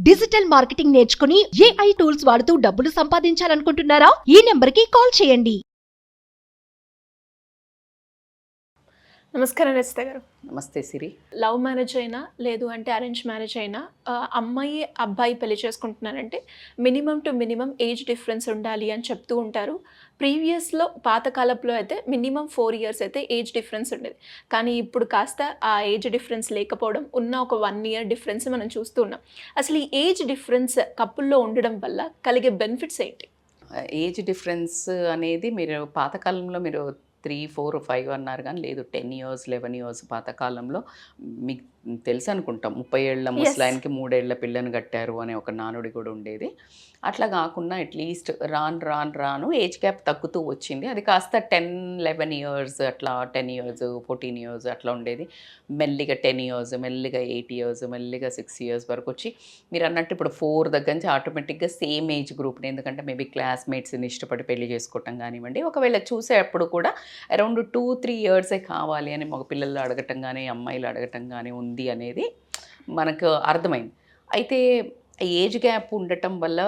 Digital marketing నేర్చుకుని AI tools వాడుతూ డబ్బులు సంపాదించాలనుకుంటున్నారా? ఈ నెంబర్కి కాల్ చేయండి. నమస్కారం రచిత గారు. నమస్తే సిరి. లవ్ మ్యారేజ్ అయినా లేదు అంటే అరేంజ్ మ్యారేజ్ అయినా అమ్మాయి అబ్బాయి పెళ్లి చేసుకుంటున్నారంటే minimum to minimum age difference ఉండాలి అని చెప్తూ ఉంటారు. ప్రీవియస్లో పాతకాలంలో అయితే మినిమం 4 years అయితే ఏజ్ డిఫరెన్స్ ఉండేది. కానీ ఇప్పుడు కాస్త ఆ ఏజ్ డిఫరెన్స్ లేకపోవడం, ఉన్న ఒక 1 year డిఫరెన్స్ మనం చూస్తూ ఉన్నాం. అసలు ఈ ఏజ్ డిఫరెన్స్ కపుల్లో ఉండడం వల్ల కలిగే బెనిఫిట్స్ ఏంటి? ఏజ్ డిఫరెన్స్ అనేది మీరు పాతకాలంలో మీరు 3, 4, 5 అన్నారు కానీ లేదు 10 years, 11 years పాతకాలంలో మీకు తెలుసు అనుకుంటాం 30 ఏళ్ల ముసలాయనకి 3 ఏళ్ల పిల్లని కట్టారు అనే ఒక నానుడి కూడా ఉండేది. అట్లా కాకుండా అట్లీస్ట్ రాను ఏజ్ గ్యాప్ తగ్గుతూ వచ్చింది. అది కాస్త 10, 11 years అట్లా 10 years, 14 years అట్లా ఉండేది. మెల్లిగా 10 years, మెల్లిగా 8 years, మెల్లిగా 6 years వరకు వచ్చి మీరు అన్నట్టు ఇప్పుడు 4 దగ్గర నుంచి ఆటోమేటిక్గా సేమ్ ఏజ్ గ్రూప్ని, ఎందుకంటే మేబీ క్లాస్మేట్స్ని ఇష్టపడి పెళ్లి చేసుకోవటం కానివ్వండి, ఒకవేళ చూసేటప్పుడు కూడా అరౌండ్ 2-3 years కావాలి అని మగ పిల్లలు అడగటం కానీ అమ్మాయిలు అడగటం కానీ ఉంది అనేది మనకు అర్థమైంది. అయితే ఏజ్ గ్యాప్ ఉండటం వల్ల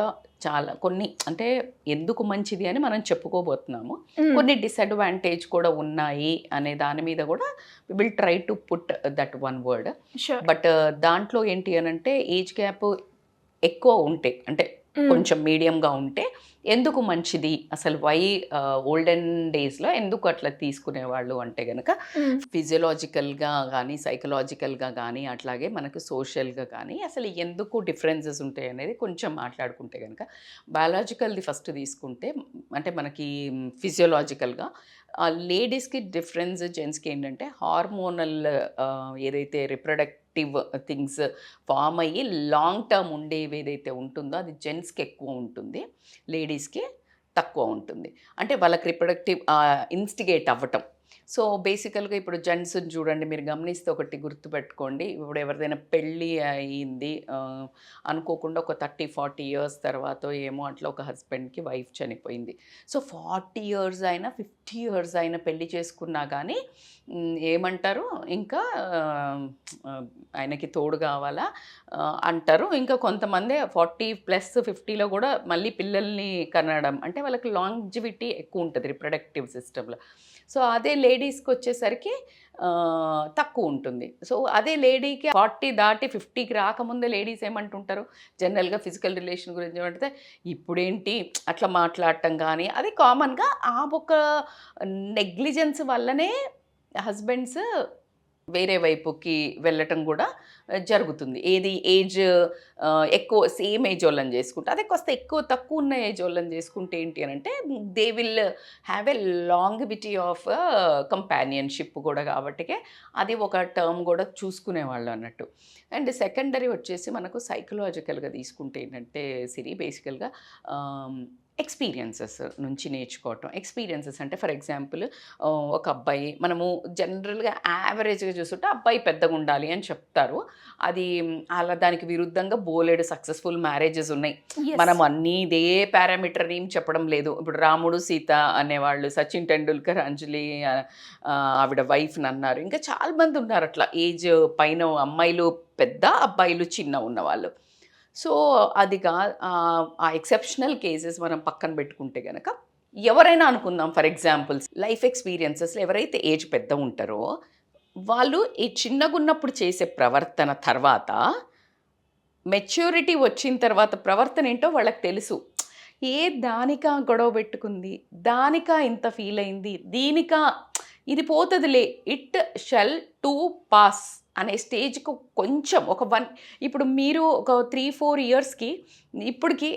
చాలా కొన్ని అంటే ఎందుకు మంచిది అని మనం చెప్పుకోబోతున్నాము. కొన్ని డిసడ్వాంటేజ్ కూడా ఉన్నాయి అనే దాని మీద కూడా will try to put that one word. But దాంట్లో ఏంటి అని అంటే ఏజ్ గ్యాప్ ఎక్కువ ఉంటే అంటే కొంచెం మీడియంగా ఉంటే ఎందుకు మంచిది, అసలు వై ఓల్డెన్ డేస్లో ఎందుకు అట్లా తీసుకునేవాళ్ళు అంటే కనుక ఫిజియలాజికల్గా కానీ సైకలాజికల్గా కానీ అట్లాగే మనకు సోషల్గా కానీ అసలు ఎందుకు డిఫరెన్సెస్ ఉంటాయి అనేది కొంచెం మాట్లాడుకుంటే కనుక బయాలజికల్ది ఫస్ట్ తీసుకుంటే అంటే మనకి ఫిజియలాజికల్గా లేడీస్కి డిఫరెన్స్, జెంట్స్కి ఏంటంటే హార్మోనల్ ఏదైతే రిప్రొడక్టివ్ థింగ్స్ ఫామ్ అయ్యి లాంగ్ టర్మ్ ఉండేవి ఏదైతే ఉంటుందో అది జెంట్స్కి ఎక్కువ ఉంటుంది, లేడీస్కి తక్కువ ఉంటుంది. అంటే వాళ్ళకి రిప్రొడక్టివ్ ఇన్స్టిగేట్ అవ్వటం. సో బేసికల్గా ఇప్పుడు జెంట్స్ని చూడండి, మీరు గమనిస్తే ఒకటి గుర్తుపెట్టుకోండి, ఇప్పుడు ఎవరిదైనా పెళ్ళి అయ్యింది అనుకోకుండా ఒక 30-40 years తర్వాత ఏమో అట్లా ఒక హస్బెండ్కి వైఫ్ చనిపోయింది. సో 40 years అయినా 50 years అయినా పెళ్లి చేసుకున్నా కానీ ఏమంటారు, ఇంకా ఆయనకి తోడు కావాలా అంటారు. ఇంకా కొంతమంది 40+50లో కూడా మళ్ళీ పిల్లల్ని కనడం అంటే వాళ్ళకి లాంజివిటీ ఎక్కువ ఉంటుంది రిప్రొడక్టివ్ సిస్టంలో. సో అదే లేడీస్కి వచ్చేసరికి తక్కువ ఉంటుంది. సో అదే లేడీకి 40 దాటి 50కి రాకముందే లేడీస్ ఏమంటుంటారు జనరల్గా ఫిజికల్ రిలేషన్ గురించి ఏమంటే ఇప్పుడేంటి అట్లా మాట్లాడటం కానీ అది కామన్గా ఆ ఒక నెగ్లిజెన్స్ వల్లనే హస్బెండ్స్ వేరే వైపుకి వెళ్ళటం కూడా జరుగుతుంది. ఏది ఏజ్ ఎక్కువ సేమ్ ఏజ్ వాళ్ళని చేసుకుంటే, అదే కాస్త ఎక్కువ తక్కువ ఉన్న ఏజ్ వాళ్ళని చేసుకుంటే ఏంటి అని అంటే they will have a longevity of companionship కూడా, కాబట్టి అది ఒక టర్మ్ కూడా చూసుకునేవాళ్ళు అన్నట్టు. అండ్ సెకండరీ వచ్చేసి మనకు సైకలాజికల్గా తీసుకుంటే ఏంటంటే సిరి బేసికల్గా ఎక్స్పీరియన్సెస్ నుంచి నేర్చుకోవటం. ఎక్స్పీరియన్సెస్ అంటే ఫర్ ఎగ్జాంపుల్ ఒక అబ్బాయి మనము జనరల్గా యావరేజ్గా చూస్తుంటే అబ్బాయి పెద్దగా ఉండాలి అని చెప్తారు. అది అలా దానికి విరుద్ధంగా బోలెడు సక్సెస్ఫుల్ మ్యారేజెస్ ఉన్నాయి. మనం అన్నీ ఇదే పారామీటర్ ఏం చెప్పడం లేదు. ఇప్పుడు రాముడు సీత అనేవాళ్ళు, సచిన్ టెండూల్కర్ అంజలి ఆవిడ వైఫ్ని అన్నారు, ఇంకా చాలామంది ఉన్నారు అట్లా ఏజ్ పైన అమ్మాయిలు పెద్ద అబ్బాయిలు చిన్న ఉన్నవాళ్ళు. సో అదిగా ఆ ఎక్సెప్షనల్ కేసెస్ మనం పక్కన పెట్టుకుంటే కనుక ఎవరైనా అనుకుందాం, ఫర్ ఎగ్జాంపుల్ లైఫ్ ఎక్స్పీరియన్సెస్లో ఎవరైతే ఏజ్ పెద్ద ఉంటారో వాళ్ళు ఈ చిన్నగా ఉన్నప్పుడు చేసే ప్రవర్తన తర్వాత మెచ్యూరిటీ వచ్చిన తర్వాత ప్రవర్తన ఏంటో వాళ్ళకి తెలుసు. దానికా గొడవ పెట్టుకుంది, దానికా ఇంత ఫీల్ అయింది, దీనికా ఇది పోతుందిలే, ఇట్ షెల్ టు పాస్ అనే స్టేజ్కి కొంచెం ఇప్పుడు మీరు ఒక 3-4 yearsకి ఇప్పటికి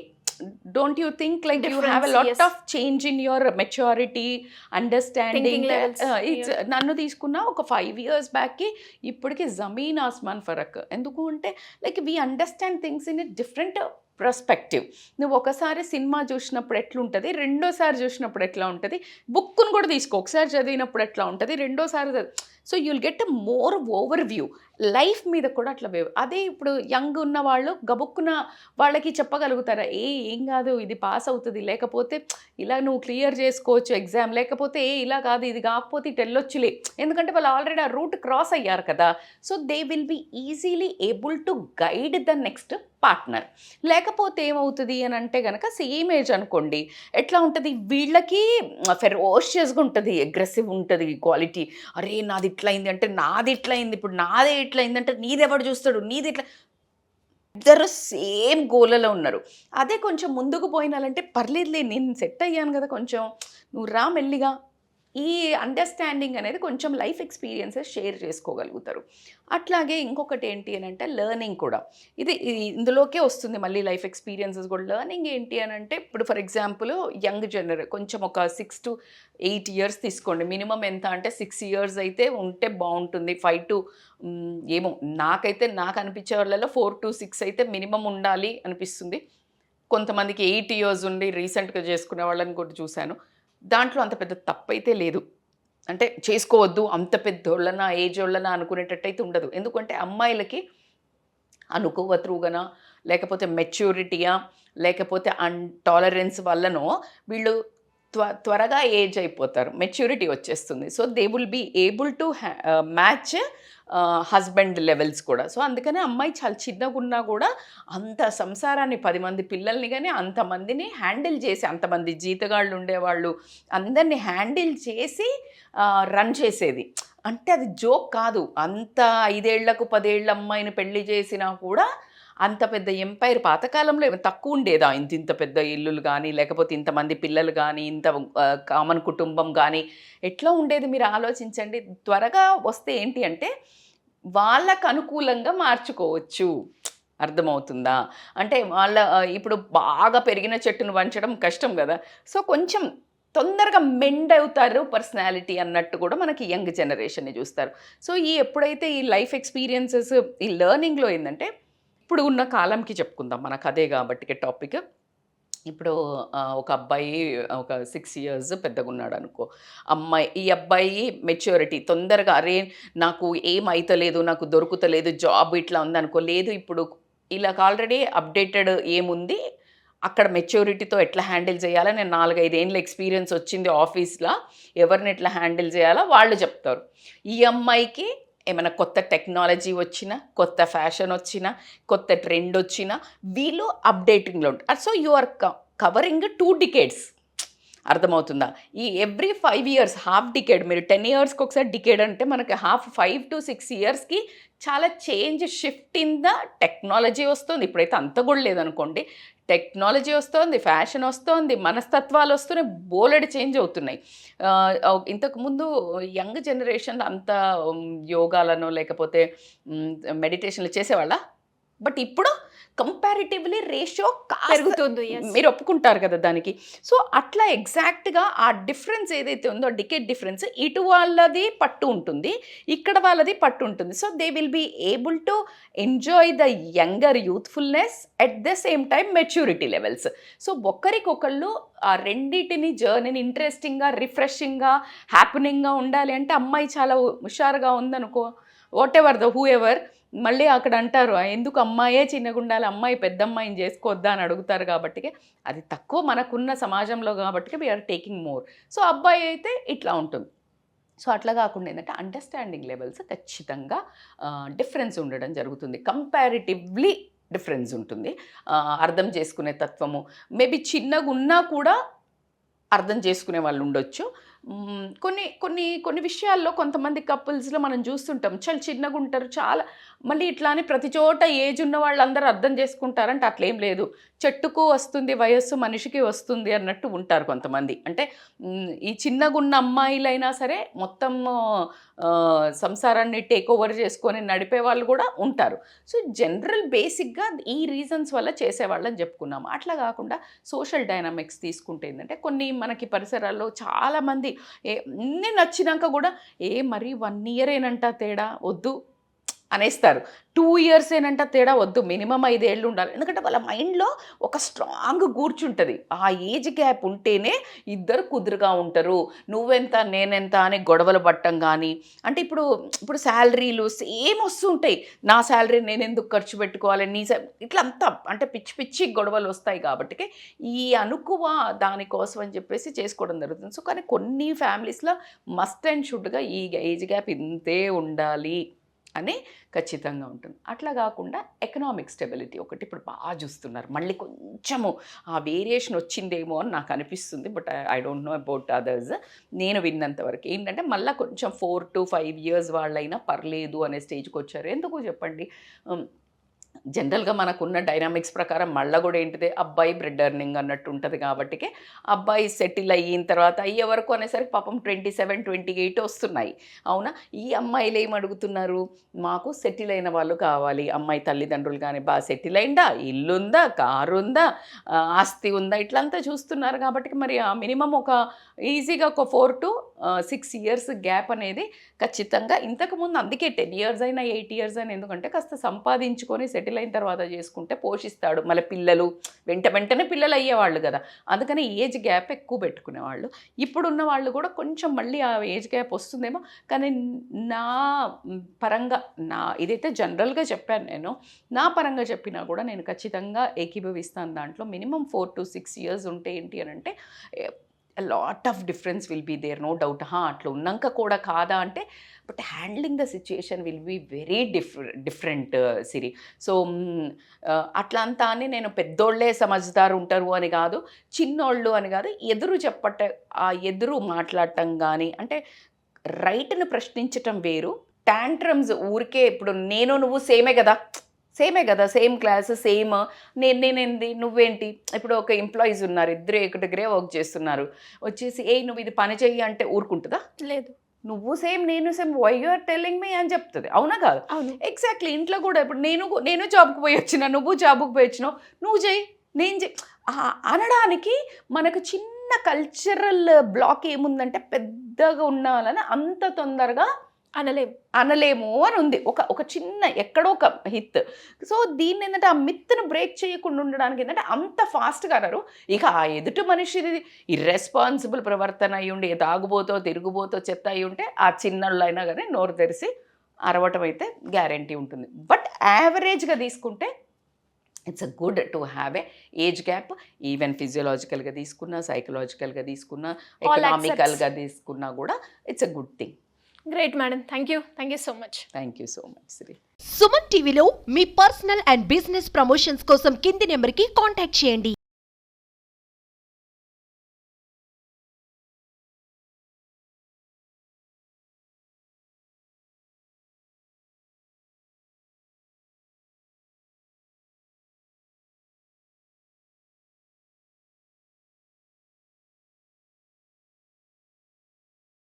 don't you think like you have a lot of change in your maturity, understanding. It's నన్ను తీసుకున్న ఒక 5 years బ్యాక్కి ఇప్పటికి జమీన్ ఆస్మాన్ ఫరక్. ఎందుకు అంటే like we understand things in a different perspective. నువ్వు ఒకసారి సినిమా చూసినప్పుడు ఎట్లుంటుంది, రెండోసారి చూసినప్పుడు ఎట్లా ఉంటుంది, బుక్ను కూడా తీసుకో, ఒకసారి చదివినప్పుడు ఎట్లా ఉంటుంది, రెండోసారి. So you'll get a more over view. Life మీద కూడా అట్లా అదే ఇప్పుడు యంగ్ ఉన్న వాళ్ళు గబుక్కున వాళ్ళకి చెప్పగలుగుతారా, ఏం కాదు ఇది పాస్ అవుతుంది, లేకపోతే ఇలా నువ్వు క్లియర్ చేసుకోవచ్చు ఎగ్జామ్, లేకపోతే ఇలా కాదు ఇది కాకపోతే ఇటు వెళ్ళొచ్చులే, ఎందుకంటే వాళ్ళు ఆల్రెడీ ఆ రూట్ క్రాస్ అయ్యారు కదా. So they will be easily able to guide the next partner. లేకపోతే ఏమవుతుంది అని అంటే కనుక సేమ్ ఏజ్ అనుకోండి, ఎట్లా ఉంటుంది వీళ్ళకి ఫెరోషియస్గా ఉంటుంది, అగ్రెసివ్ ఉంటుంది క్వాలిటీ. అరే నాది ఇట్లా అయింది అంటే నాది ఇట్లా అయింది, ఇప్పుడు నాదే ఇట్లా అయింది అంటే నీది ఎవడు చూస్తాడు, నీది ఇట్లా, ఇద్దరు సేమ్ గోలలో ఉన్నారు. అదే కొంచెం ముందుకు పోయినాలంటే పర్లేదులే నేను సెట్ అయ్యాను కదా, కొంచెం నువ్వు రా మెల్లిగా, ఈ అండర్స్టాండింగ్ అనేది కొంచెం లైఫ్ ఎక్స్పీరియన్సెస్ షేర్ చేసుకోగలుగుతారు. అట్లాగే ఇంకొకటి ఏంటి అని అంటే లెర్నింగ్ కూడా, ఇది ఇందులోకే వస్తుంది మళ్ళీ లైఫ్ ఎక్స్పీరియన్సెస్ కూడా. లెర్నింగ్ ఏంటి అని అంటే ఇప్పుడు ఫర్ ఎగ్జాంపుల్ యంగ్ కొంచెం ఒక 6 to 8 years తీసుకోండి. మినిమం ఎంత అంటే 6 years అయితే ఉంటే బాగుంటుంది. 5 to ఏమో నాకు అనిపించే వాళ్ళలో 4 to 6 అయితే మినిమం ఉండాలి అనిపిస్తుంది. కొంతమందికి 8 years ఉండి రీసెంట్గా చేసుకునే వాళ్ళని కూడా చూశాను. దాంట్లో అంత పెద్ద తప్పైతే లేదు, అంటే చేసుకోవద్దు అంత పెద్దోళ్ళనా ఏజ్ వాళ్ళనా అనుకునేటట్టయితే ఉండదు. ఎందుకంటే అమ్మాయిలకి అనుకోవ త్రూగనా, లేకపోతే మెచ్యూరిటీయా, లేకపోతే టాలరెన్స్ వల్లనో వీళ్ళు త్వరగా ఏజ్ అయిపోతారు, మెచ్యూరిటీ వచ్చేస్తుంది. So they will be able to match husband levels కూడా. సో అందుకనే అమ్మాయి చాలా చిన్నగా ఉన్నా కూడా అంత సంసారాన్ని 10 మంది పిల్లల్ని కానీ అంతమందిని హ్యాండిల్ చేసి, అంతమంది జీతగాళ్ళు ఉండేవాళ్ళు అందరినీ హ్యాండిల్ చేసి రన్ చేసేది. అంటే అది జోక్ కాదు. అంత 5 ఏళ్లకు 10 ఏళ్ళ అమ్మాయిని పెళ్లి చేసినా కూడా అంత పెద్ద ఎంపైర్ పాతకాలంలో తక్కువ ఉండేదా, ఇంత పెద్ద ఇల్లులు కానీ, లేకపోతే ఇంతమంది పిల్లలు కానీ, ఇంత కామన్ కుటుంబం కానీ ఎట్లా ఉండేది మీరు ఆలోచించండి. త్వరగా వస్తే ఏంటి అంటే వాళ్ళకు అనుకూలంగా మార్చుకోవచ్చు. అర్థమవుతుందా? అంటే వాళ్ళ ఇప్పుడు బాగా పెరిగిన చెట్టును వంచడం కష్టం కదా. సో కొంచెం తొందరగా మెండ్ అవుతారు పర్సనాలిటీ అన్నట్టు కూడా మనకి యంగ్ జనరేషన్ని చూస్తారు. సో ఎప్పుడైతే ఈ లైఫ్ ఎక్స్పీరియన్సెస్ ఈ లెర్నింగ్లో ఏంటంటే, ఇప్పుడు ఉన్న కాలంకి చెప్పుకుందాం, మనకు అదే కాబట్టి టాపిక్. ఇప్పుడు ఒక అబ్బాయి ఒక 6 years పెద్దగా ఉన్నాడు అనుకో, ఈ అబ్బాయి మెచ్యూరిటీ తొందరగా, అరే నాకు ఏమైతలేదు, నాకు దొరుకుతలేదు జాబ్ ఇట్లా ఉందనుకో, లేదు ఇప్పుడు ఇలా ఆల్రెడీ అప్డేటెడ్ ఏముంది అక్కడ మెచ్యూరిటీతో ఎట్లా హ్యాండిల్ చేయాలో, నేను 4-5 ఏళ్ళ ఎక్స్పీరియన్స్ వచ్చింది ఆఫీస్లో, ఎవరిని ఎట్లా హ్యాండిల్ చేయాలో వాళ్ళు చెప్తారు. ఈ అమ్మాయికి ఏమైనా కొత్త టెక్నాలజీ వచ్చినా, కొత్త ఫ్యాషన్ వచ్చినా, కొత్త ట్రెండ్ వచ్చినా వీళ్ళు అప్డేటింగ్లో ఉంటారు. So you are covering 2 decades. అర్థమవుతుందా? ఈ ఎవ్రీ 5 years హాఫ్ డికేడ్, మీరు 10 yearsకి ఒకసారి డికేడ్ అంటే మనకి 5 to 6 yearsకి చాలా change, shift in the technology వస్తుంది. ఇప్పుడైతే అంత కూడా లేదనుకోండి, టెక్నాలజీ వస్తుంది, ఫ్యాషన్ వస్తుంది, మనస్తత్వాలు వస్తున్నాయి, బోలెడు చేంజ్ అవుతున్నాయి. ఇంతకుముందు యంగ్ జనరేషన్ అంత యోగాలను లేకపోతే మెడిటేషన్లు చేసేవాళ్ళ, బట్ ఇప్పుడు కంపారిటివ్లీ రేషియో పెరుగుతుంది. మీరు ఒప్పుకుంటారు కదా దానికి. సో అట్లా ఎగ్జాక్ట్గా ఆ డిఫరెన్స్ ఏదైతే ఉందో, డికేట్ డిఫరెన్స్, ఇటు వాళ్ళది పట్టు ఉంటుంది, ఇక్కడ వాళ్ళది పట్టు ఉంటుంది. So they will be able to enjoy the younger youthfulness at the same time maturity levels. So ఒకరికొకళ్ళు ఆ రెండింటిని జర్నీని ఇంట్రెస్టింగ్గా, రిఫ్రెషింగ్గా, హ్యాపెనింగ్గా ఉండాలి అంటే అమ్మాయి చాలా హుషారుగా ఉందనుకో, what ever the who ever, మళ్ళీ అక్కడ అంటారు ఎందుకు అమ్మాయే చిన్నగా ఉండాలి, అమ్మాయి పెద్ద అమ్మాయిని చేసుకోవద్దా అని అడుగుతారు. కాబట్టి అది తక్కువ మనకున్న సమాజంలో కాబట్టి వీఆర్ టేకింగ్ మోర్. సో అబ్బాయి అయితే ఇట్లా ఉంటుంది. సో అట్లా కాకుండా ఏంటంటే అండర్స్టాండింగ్ లెవెల్స్ ఖచ్చితంగా డిఫరెన్స్ ఉండడం జరుగుతుంది, కంపారిటివ్లీ డిఫరెన్స్ ఉంటుంది. అర్థం చేసుకునే తత్వము మేబీ చిన్నగా ఉన్నా కూడా అర్థం చేసుకునే వాళ్ళు ఉండొచ్చు. కొన్ని విషయాల్లో కొంతమంది కపుల్స్లో మనం చూస్తుంటాం, చాలా చిన్నగా ఉంటారు, చాలా మళ్ళీ ఇట్లా అని ప్రతి చోట ఏజ్ ఉన్న వాళ్ళందరూ అర్థం చేసుకుంటారంటే అట్లేం లేదు. చెట్టుకు వస్తుంది వయస్సు, మనిషికి వస్తుంది అన్నట్టు ఉంటారు కొంతమంది. అంటే ఈ చిన్నగున్న అమ్మాయిలైనా సరే మొత్తం సంసారాన్ని టేక్ ఓవర్ చేసుకొని నడిపే వాళ్ళు కూడా ఉంటారు. సో జనరల్ బేసిక్గా ఈ రీజన్స్ వల్ల చేసేవాళ్ళని చెప్పుకున్నాము. అట్లా కాకుండా సోషల్ డైనామిక్స్ తీసుకుంటే ఏంటంటే, కొన్ని మనకి పరిసరాల్లో చాలామంది అన్నీ నచ్చినాక కూడా మరి 1 year ఏనంట తేడా, వద్దు అనేస్తారు. 2 ఇయర్స్ ఏనంట తేడా వద్దు, మినిమం 5 ఏళ్ళు ఉండాలి. ఎందుకంటే వాళ్ళ మైండ్లో ఒక స్ట్రాంగ్ కూర్చుంటుంది. ఆ ఏజ్ గ్యాప్ ఉంటేనే ఇద్దరు కుదురుగా ఉంటారు. నువ్వెంత నేనెంత అని గొడవలు పట్టం కానీ, అంటే ఇప్పుడు శాలరీలు సేమ్ వస్తుంటాయి. నా శాలరీ నేను ఎందుకు ఖర్చు పెట్టుకోవాలి, ఇట్లా అంతా అంటే పిచ్చి పిచ్చి గొడవలు వస్తాయి. కాబట్టి ఈ అనుకువ దానికోసం అని చెప్పేసి చేసుకోవడం జరుగుతుంది. సో కానీ కొన్ని ఫ్యామిలీస్లో మస్ట్ అండ్ షుడ్గా ఈ ఏజ్ గ్యాప్ ఇంతే ఉండాలి అని ఖచ్చితంగా ఉంటుంది. అట్లా కాకుండా ఎకనామిక్ స్టెబిలిటీ ఒకటి ఇప్పుడు బాగా చూస్తున్నారు. మళ్ళీ కొంచెము ఆ వేరియేషన్ వచ్చిందేమో అని నాకు అనిపిస్తుంది. But I don't know about others. నేను విన్నంతవరకు ఏంటంటే మళ్ళీ కొంచెం 4 to 5 years వాళ్ళైనా పర్లేదు అనే స్టేజ్కి వచ్చారు. ఎందుకు చెప్పండి, జనరల్గా మనకున్న డైనామిక్స్ ప్రకారం మళ్ళీ కూడా ఏంటిది, అబ్బాయి బ్రెడ్ ఎర్నింగ్ అన్నట్టు ఉంటుంది. కాబట్టి అబ్బాయి సెటిల్ అయిన తర్వాత అయ్యే వరకు అనేసరికి పాపం 27, 28 వస్తున్నాయి. అవునా, ఈ అమ్మాయిలు ఏం అడుగుతున్నారు, మాకు సెటిల్ అయిన వాళ్ళు కావాలి. అమ్మాయి తల్లిదండ్రులు కానీ బాగా సెటిల్ అయిందా, ఇల్లు ఉందా, కారు ఉందా, ఆస్తి ఉందా, ఇట్లంతా చూస్తున్నారు. కాబట్టి మరి ఆ మినిమం ఒక ఈజీగా ఒక 4 to 6 years గ్యాప్ అనేది ఖచ్చితంగా. ఇంతకుముందు అందుకే 10 years అయినా 8 years అయినా, ఎందుకంటే కాస్త సంపాదించుకొని సెటిల్ అయిన తర్వాత చేసుకుంటే పోషిస్తాడు. మళ్ళీ పిల్లలు వెంటనే పిల్లలు అయ్యేవాళ్ళు కదా, అందుకని ఏజ్ గ్యాప్ ఎక్కువ పెట్టుకునేవాళ్ళు. ఇప్పుడున్న వాళ్ళు కూడా కొంచెం మళ్ళీ ఆ ఏజ్ గ్యాప్ వస్తుందేమో. కానీ నా పరంగా ఇదైతే జనరల్గా చెప్పాను నేను, నా పరంగా చెప్పినా కూడా నేను ఖచ్చితంగా ఏకీభవిస్తాను దాంట్లో. మినిమం 4 to 6 years ఉంటే ఏంటి అని అంటే lot of difference will be there, no doubt. అట్లా ఉన్నాక కూడా కాదా అంటే, but handling the situation will be very different Siri. So అట్లా అంతా అని నేను పెద్దోళ్ళే సమజ్దారు ఉంటారు అని కాదు, చిన్నోళ్ళు అని కాదు, ఎదురు మాట్లాడటం కానీ, అంటే రైట్ను ప్రశ్నించటం వేరు. టాంట్రమ్స్ ఊరికే ఇప్పుడు నేను నువ్వు సేమే కదా, సేమ్ క్లాస్ సేమ్, నేనేంది నువ్వేంటి. ఇప్పుడు ఒక ఎంప్లాయీస్ ఉన్నారు, ఇద్దరు ఒకటిగరే వర్క్ చేస్తున్నారు, వచ్చేసి నువ్వు ఇది పని చెయ్యి అంటే ఊరుకుంటుందా? లేదు. నువ్వు సేమ్ నేను same, why you are telling me అని చెప్తుంది. అవునా కాదు? ఎగ్జాక్ట్లీ. ఇంట్లో కూడా ఇప్పుడు నేను జాబ్కి పోయి వచ్చినా, నువ్వు జాబ్కి పోయి వచ్చినావు, నువ్వు చెయ్యి నేను చెయ్యి అనడానికి మనకు చిన్న కల్చరల్ బ్లాక్ ఏముందంటే, పెద్దగా ఉన్న వాళ్ళని అంత తొందరగా అనలేము అని ఉంది. ఒక చిన్న ఎక్కడో ఒక హిత్. సో దీన్ని ఏంటంటే ఆ మిత్ను బ్రేక్ చేయకుండా ఉండడానికి ఏంటంటే అంత ఫాస్ట్గా అనరు. ఇక ఆ ఎదుటి మనిషి ఇర్రెస్పాన్సిబుల్ ప్రవర్తన అయ్యి ఉండి, తాగుబోతో తిరుగుబోతో చెత్త అయి ఉంటే ఆ చిన్నళ్ళు అయినా కానీ నోరు తెరిసి అరవటం అయితే గ్యారంటీ ఉంటుంది. బట్ యావరేజ్గా తీసుకుంటే it's a good to have a age gap. Even ఫిజియోలాజికల్గా తీసుకున్నా, సైకలాజికల్గా తీసుకున్నా, ఎకనామికల్గా తీసుకున్నా కూడా it's a good thing. Great madam, thank you so much. Thank you so much Shri. Suman టీవీలో మీ పర్సనల్ అండ్ బిజినెస్ ప్రమోషన్స్ కోసం కింది నెంబర్కి కాంటాక్ట్ చేయండి.